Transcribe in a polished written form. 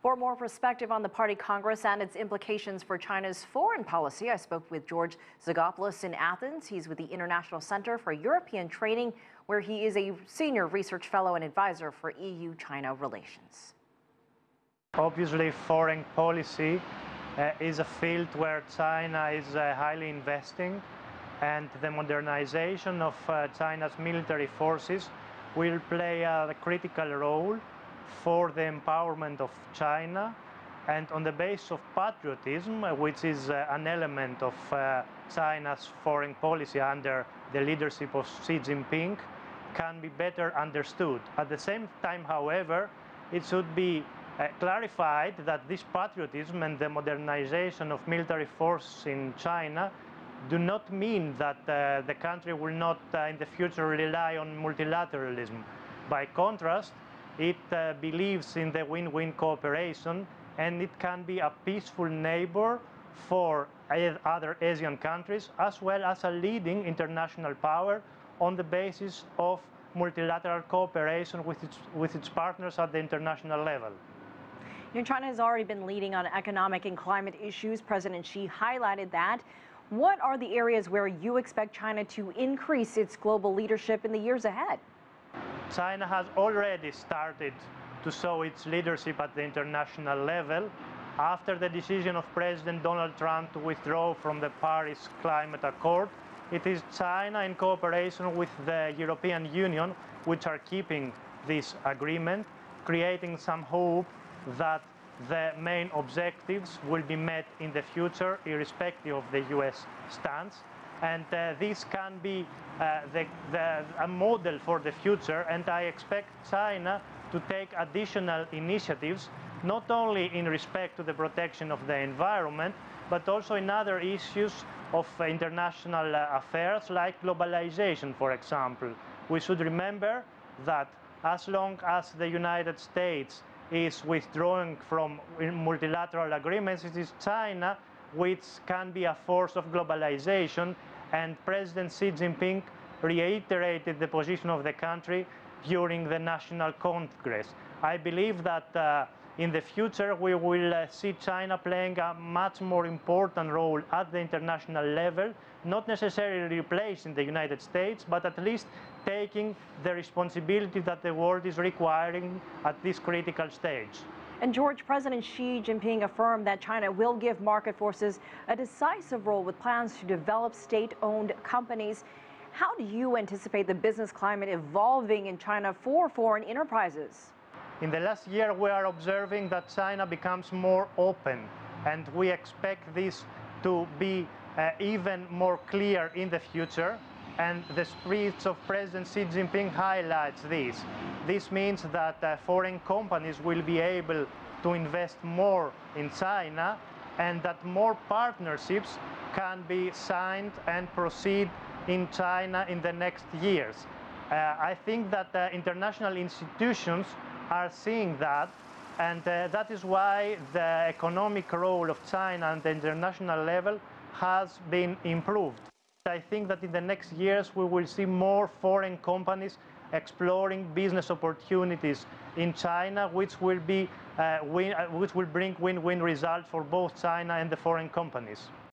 For more perspective on the Party Congress and its implications for China's foreign policy, I spoke with George Tzogopoulos in Athens. He's with the International Center for European Training, where he is a senior research fellow and advisor for EU-China relations. Obviously, foreign policy is a field where China is highly investing, and the modernization of China's military forces will play a critical role for the empowerment of China, and on the basis of patriotism, which is an element of China's foreign policy under the leadership of Xi Jinping, can be better understood. At the same time, however, it should be clarified that this patriotism and the modernization of military forces in China do not mean that the country will not in the future rely on multilateralism. By contrast, it believes in the win-win cooperation, and it can be a peaceful neighbor for other Asian countries, as well as a leading international power on the basis of multilateral cooperation with its partners at the international level. China has already been leading on economic and climate issues. President Xi highlighted that. What are the areas where you expect China to increase its global leadership in the years ahead? China has already started to show its leadership at the international level after the decision of President Donald Trump to withdraw from the Paris Climate Accord. It is China, in cooperation with the European Union, which are keeping this agreement, creating some hope that the main objectives will be met in the future, irrespective of the US stance. And this can be a model for the future, and I expect China to take additional initiatives, not only in respect to the protection of the environment, but also in other issues of international affairs, like globalization, for example. We should remember that as long as the United States is withdrawing from multilateral agreements, it is China which can be a force of globalization, and President Xi Jinping reiterated the position of the country during the National Congress. I believe that in the future we will see China playing a much more important role at the international level, not necessarily replacing the United States, but at least taking the responsibility that the world is requiring at this critical stage. And George, President Xi Jinping affirmed that China will give market forces a decisive role with plans to develop state-owned companies. How do you anticipate the business climate evolving in China for foreign enterprises? In the last year, we are observing that China becomes more open, and we expect this to be even more clear in the future. And the speech of President Xi Jinping highlights this. This means that foreign companies will be able to invest more in China, and that more partnerships can be signed and proceed in China in the next years. I think that international institutions are seeing that, and that is why the economic role of China at the international level has been improved. I think that in the next years we will see more foreign companies exploring business opportunities in China, which will bring win-win results for both China and the foreign companies.